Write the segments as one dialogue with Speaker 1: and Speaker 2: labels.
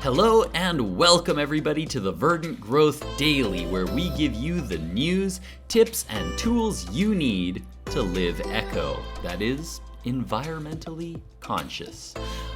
Speaker 1: Hello and welcome everybody to the Verdant Growth Daily, where we give you the news, tips, and tools you need to live eco, that is, environmentally conscious.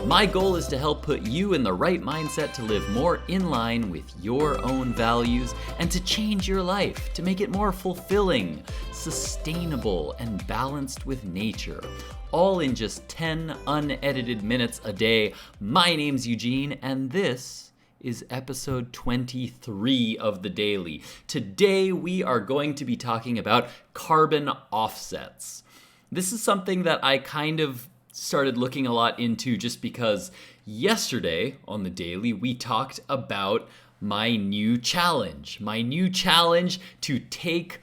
Speaker 1: My goal is to help put you in the right mindset to live more in line with your own values and to change your life, to make it more fulfilling, sustainable, and balanced with nature. All in just 10 unedited minutes a day. My name's Eugene, and this is episode 23 of the Daily. Today we are going to be talking about carbon offsets. This is something that I kind of started looking a lot into just because yesterday on the Daily we talked about my new challenge to take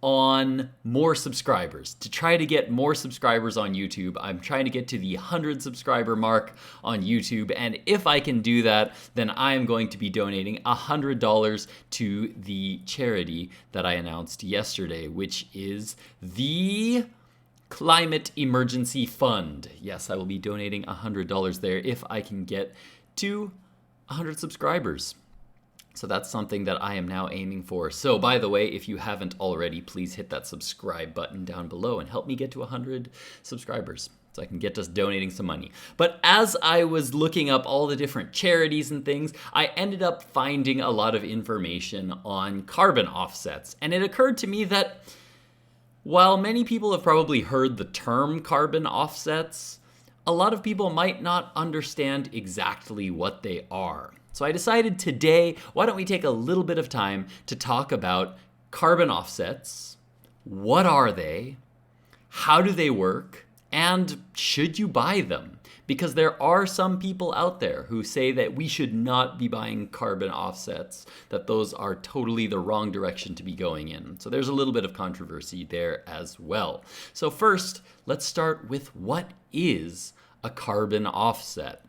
Speaker 1: on more subscribers, to try to get more subscribers on YouTube. I'm trying to get to the 100 subscriber mark on YouTube, and if I can do that, then I am going to be donating $100 to the charity that I announced yesterday, which is the Climate Emergency Fund. Yes, I will be donating $100 there if I can get to 100 subscribers. So that's something that I am now aiming for. So by the way, if you haven't already, please hit that subscribe button down below and help me get to 100 subscribers so I can get us donating some money. But as I was looking up all the different charities and things, I ended up finding a lot of information on carbon offsets. And it occurred to me that while many people have probably heard the term carbon offsets, a lot of people might not understand exactly what they are. So I decided today, why don't we take a little bit of time to talk about carbon offsets, what are they, how do they work, and should you buy them? Because there are some people out there who say that we should not be buying carbon offsets, that those are totally the wrong direction to be going in. So there's a little bit of controversy there as well. So first, let's start with what is a carbon offset.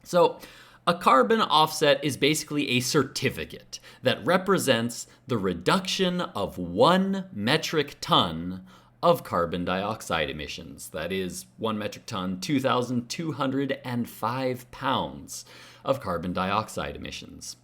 Speaker 1: So a carbon offset is basically a certificate that represents the reduction of 1 metric ton of carbon dioxide emissions. That is 1 metric ton, 2,205 pounds of carbon dioxide emissions.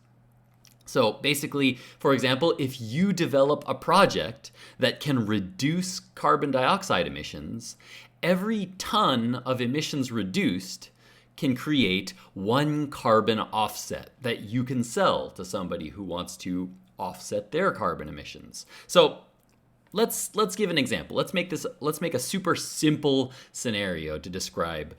Speaker 1: So basically, for example, if you develop a project that can reduce carbon dioxide emissions, every ton of emissions reduced can create 1 carbon offset that you can sell to somebody who wants to offset their carbon emissions. So let's give an example. Let's make a super simple scenario to describe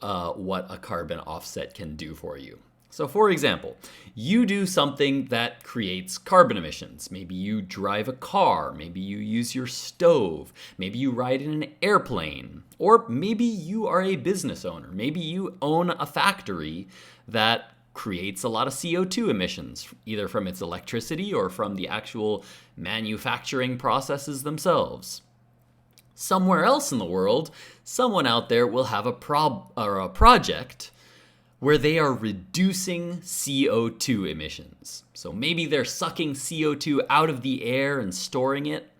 Speaker 1: what a carbon offset can do for you. So for example, you do something that creates carbon emissions. Maybe you drive a car, maybe you use your stove, maybe you ride in an airplane, or maybe you are a business owner. Maybe you own a factory that creates a lot of CO2 emissions, either from its electricity or from the actual manufacturing processes themselves. Somewhere else in the world, someone out there will have a project where they are reducing CO2 emissions. So maybe they're sucking CO2 out of the air and storing it.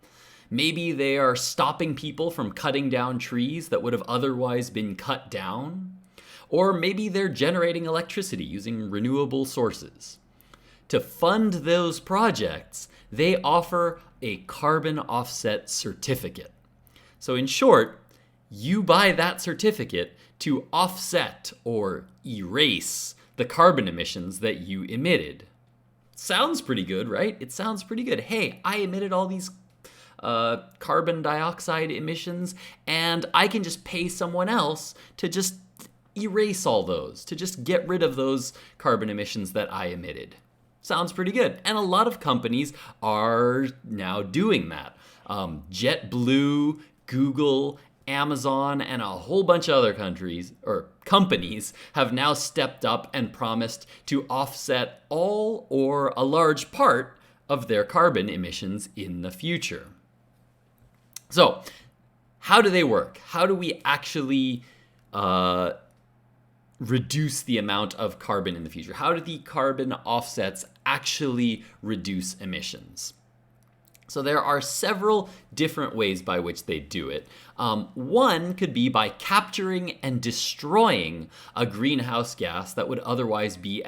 Speaker 1: Maybe they are stopping people from cutting down trees that would have otherwise been cut down. Or maybe they're generating electricity using renewable sources. To fund those projects, they offer a carbon offset certificate. So in short, you buy that certificate to offset or erase the carbon emissions that you emitted. Sounds pretty good, right? It sounds pretty good. Hey, I emitted all these carbon dioxide emissions, and I can just pay someone else to just erase all those, to just get rid of those carbon emissions that I emitted. Sounds pretty good. And a lot of companies are now doing that. JetBlue, Google, Amazon, and a whole bunch of other companies have now stepped up and promised to offset all or a large part of their carbon emissions in the future. So, how do they work? How do we actually reduce the amount of carbon in the future? How do the carbon offsets actually reduce emissions? So there are several different ways by which they do it. One could be by capturing and destroying a greenhouse gas that would otherwise be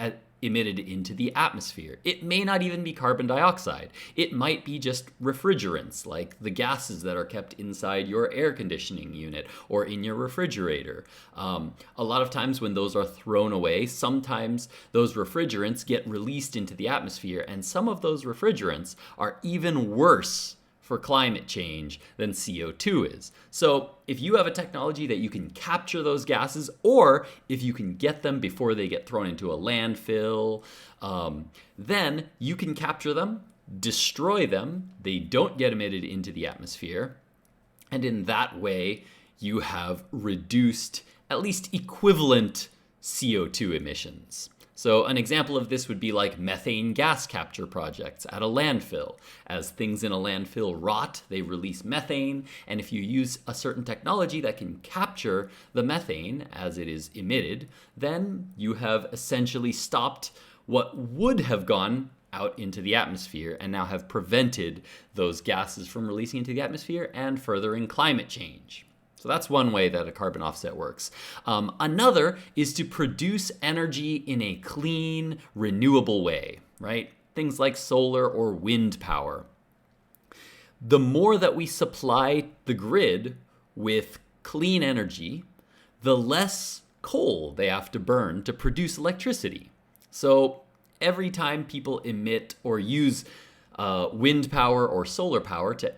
Speaker 1: emitted into the atmosphere. It may not even be carbon dioxide. It might be just refrigerants, like the gases that are kept inside your air conditioning unit or in your refrigerator. A lot of times when those are thrown away, sometimes those refrigerants get released into the atmosphere, and some of those refrigerants are even worse for climate change than CO2 is. So if you have a technology that you can capture those gases, or if you can get them before they get thrown into a landfill, then you can capture them, destroy them, they don't get emitted into the atmosphere, and in that way you have reduced at least equivalent CO2 emissions. So an example of this would be like methane gas capture projects at a landfill. As things in a landfill rot, they release methane, and if you use a certain technology that can capture the methane as it is emitted, then you have essentially stopped what would have gone out into the atmosphere and now have prevented those gases from releasing into the atmosphere and furthering climate change. So that's one way that a carbon offset works. Another is to produce energy in a clean, renewable way, right? Things like solar or wind power. The more that we supply the grid with clean energy, the less coal they have to burn to produce electricity. So every time people emit or use wind power or solar power to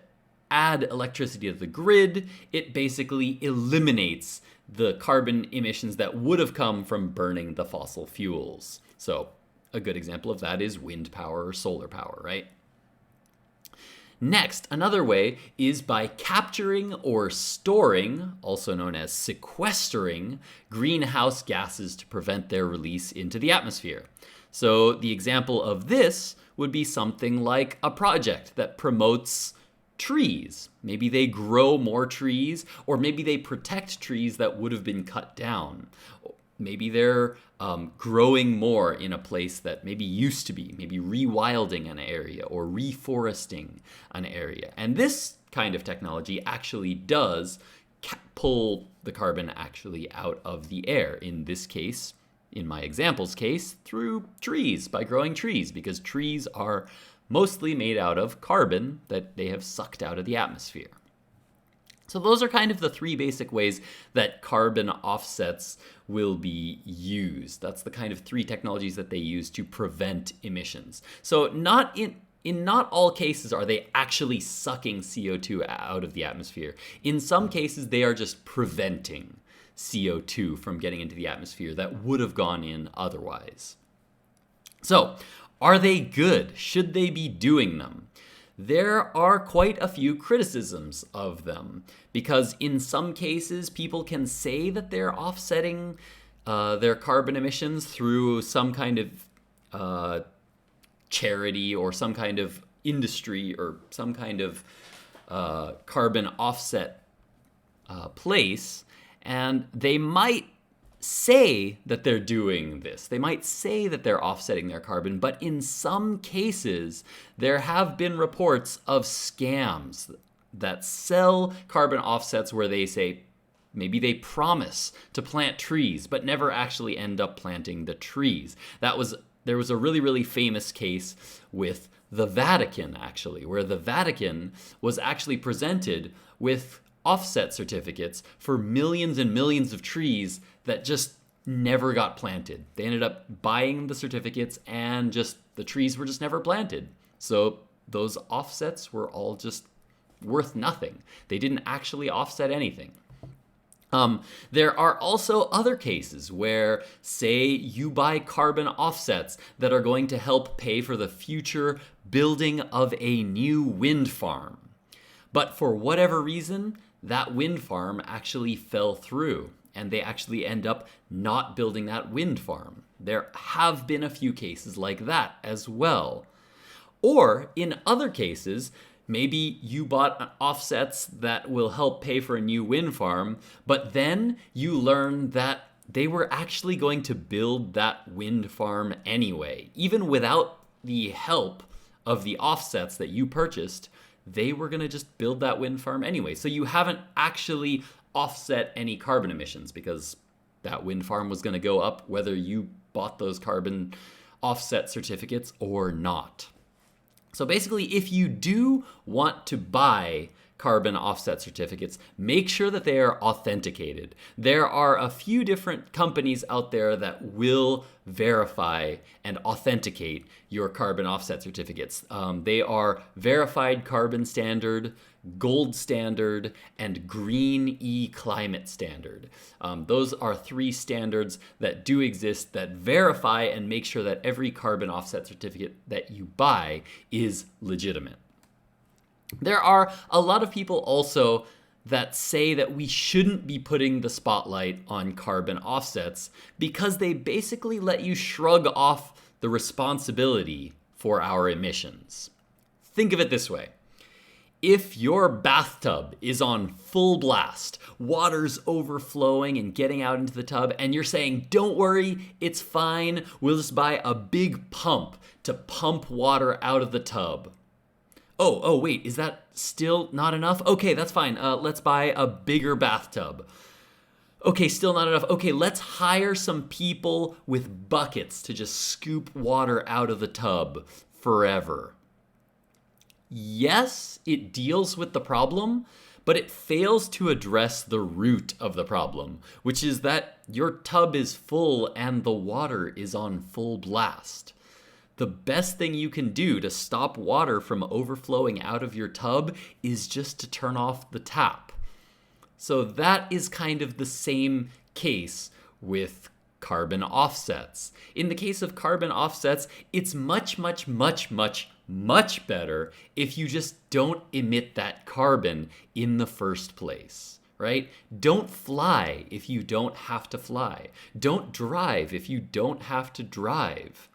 Speaker 1: add electricity to the grid, it basically eliminates the carbon emissions that would have come from burning the fossil fuels. So a good example of that is wind power or solar power, right? Next, another way is by capturing or storing, also known as sequestering, greenhouse gases to prevent their release into the atmosphere. So the example of this would be something like a project that promotes trees. Maybe they grow more trees, or maybe they protect trees that would have been cut down. Maybe they're growing more in a place that maybe used to be, maybe rewilding an area or reforesting an area. And this kind of technology actually does pull the carbon actually out of the air. In this case, in my example's case, through trees, by growing trees, because trees are mostly made out of carbon that they have sucked out of the atmosphere. So those are kind of the three basic ways that carbon offsets will be used. That's the kind of three technologies that they use to prevent emissions. So in not all cases are they actually sucking CO2 out of the atmosphere. In some cases, they are just preventing CO2 from getting into the atmosphere that would have gone in otherwise. So, are they good? Should they be doing them? There are quite a few criticisms of them, because in some cases people can say that they're offsetting their carbon emissions through some kind of charity or some kind of industry or some kind of carbon offset place, and they might say that they're doing this. They might say that they're offsetting their carbon, but in some cases, there have been reports of scams that sell carbon offsets where they say maybe they promise to plant trees, but never actually end up planting the trees. There was a really, really famous case with the Vatican, actually, where the Vatican was actually presented with offset certificates for millions and millions of trees that just never got planted. They ended up buying the certificates and just the trees were just never planted. So those offsets were all just worth nothing. They didn't actually offset anything. There are also other cases where, say, you buy carbon offsets that are going to help pay for the future building of a new wind farm. But for whatever reason, that wind farm actually fell through, and they actually end up not building that wind farm. There have been a few cases like that as well. Or in other cases, maybe you bought offsets that will help pay for a new wind farm, but then you learn that they were actually going to build that wind farm anyway. Even without the help of the offsets that you purchased, they were going to just build that wind farm anyway. So you haven't actually offset any carbon emissions because that wind farm was going to go up whether you bought those carbon offset certificates or not. So basically, if you do want to buy carbon offset certificates, make sure that they are authenticated. There are a few different companies out there that will verify and authenticate your carbon offset certificates. They are Verified Carbon Standard, Gold Standard, and Green E-Climate Standard. Those are 3 standards that do exist that verify and make sure that every carbon offset certificate that you buy is legitimate. There are a lot of people also that say that we shouldn't be putting the spotlight on carbon offsets because they basically let you shrug off the responsibility for our emissions. Think of it this way. If your bathtub is on full blast, water's overflowing and getting out into the tub, and you're saying, don't worry, it's fine, we'll just buy a big pump to pump water out of the tub. Oh, wait, is that still not enough? Okay, that's fine. Let's buy a bigger bathtub. Okay, still not enough. Okay, let's hire some people with buckets to just scoop water out of the tub forever. Yes, it deals with the problem, but it fails to address the root of the problem, which is that your tub is full and the water is on full blast. The best thing you can do to stop water from overflowing out of your tub is just to turn off the tap. So that is kind of the same case with carbon offsets. In the case of carbon offsets, it's much better if you just don't emit that carbon in the first place, right? Don't fly if you don't have to fly. Don't drive if you don't have to drive.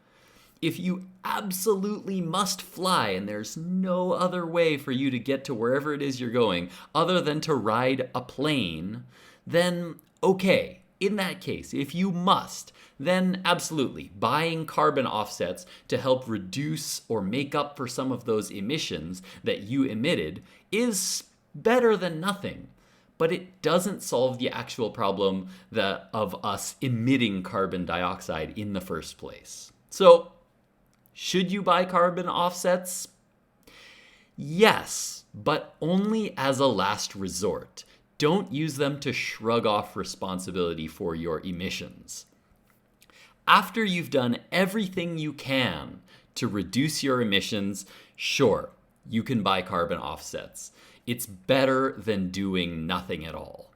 Speaker 1: If you absolutely must fly and there's no other way for you to get to wherever it is you're going other than to ride a plane, then okay, in that case, if you must, then absolutely, buying carbon offsets to help reduce or make up for some of those emissions that you emitted is better than nothing. But it doesn't solve the actual problem of us emitting carbon dioxide in the first place. So, should you buy carbon offsets? Yes, but only as a last resort. Don't use them to shrug off responsibility for your emissions. After you've done everything you can to reduce your emissions, sure, you can buy carbon offsets. It's better than doing nothing at all.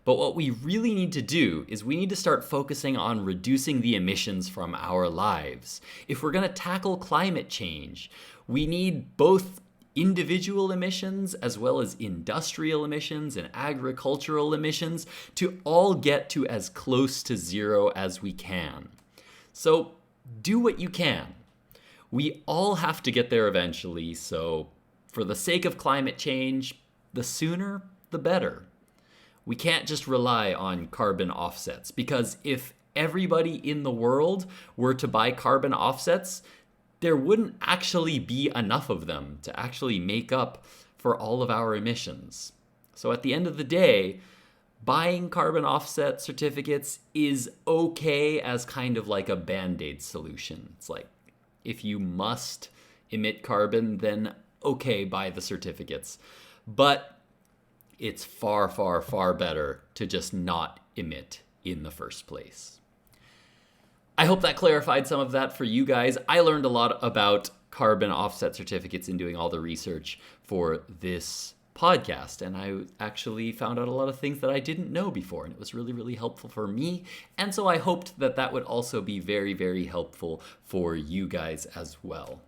Speaker 1: But what we really need to do is we need to start focusing on reducing the emissions from our lives. If we're going to tackle climate change, we need both individual emissions as well as industrial emissions and agricultural emissions to all get to as close to zero as we can. So do what you can. We all have to get there eventually, so for the sake of climate change, the sooner, the better. We can't just rely on carbon offsets because if everybody in the world were to buy carbon offsets, there wouldn't actually be enough of them to actually make up for all of our emissions. So at the end of the day, buying carbon offset certificates is okay as kind of like a Band-Aid solution. It's like, if you must emit carbon, then okay, buy the certificates. But it's far, far, far better to just not emit in the first place. I hope that clarified some of that for you guys. I learned a lot about carbon offset certificates in doing all the research for this podcast, and I actually found out a lot of things that I didn't know before, and it was really, really helpful for me. And so I hoped that that would also be very, very helpful for you guys as well.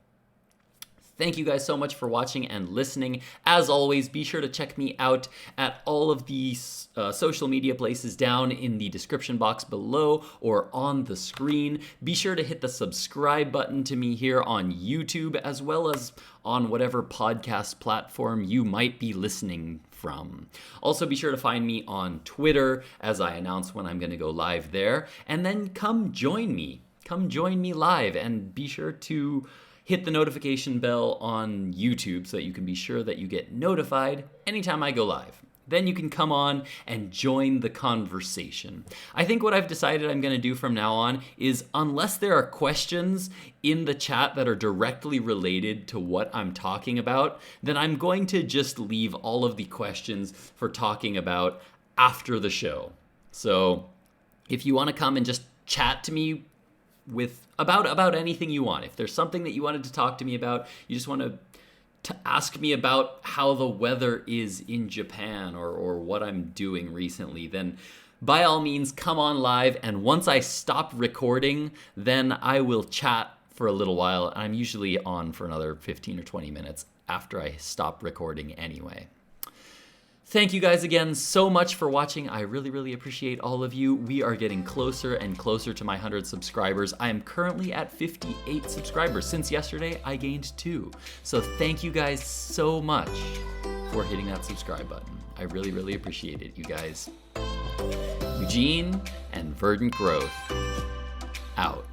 Speaker 1: Thank you guys so much for watching and listening. As always, be sure to check me out at all of the social media places down in the description box below or on the screen. Be sure to hit the subscribe button to me here on YouTube as well as on whatever podcast platform you might be listening from. Also, be sure to find me on Twitter as I announce when I'm going to go live there. And then come join me. Come join me live and be sure to hit the notification bell on YouTube so that you can be sure that you get notified anytime I go live. then you can come on and join the conversation. I think what I've decided I'm going to do from now on is, unless there are questions in the chat that are directly related to what I'm talking about, then I'm going to just leave all of the questions for talking about after the show. So if you want to come and just chat to me about anything you want, if there's something that you wanted to talk to me about, you just want to ask me about how the weather is in Japan or what I'm doing recently, then by all means come on live, and once I stop recording, then I will chat for a little while. I'm usually on for another 15 or 20 minutes after I stop recording anyway. Thank you guys again so much for watching. I really, really appreciate all of you. We are getting closer and closer to my 100 subscribers. I am currently at 58 subscribers. Since yesterday, I gained 2. So thank you guys so much for hitting that subscribe button. I really, really appreciate it, you guys. Eugene and Verdant Growth, out.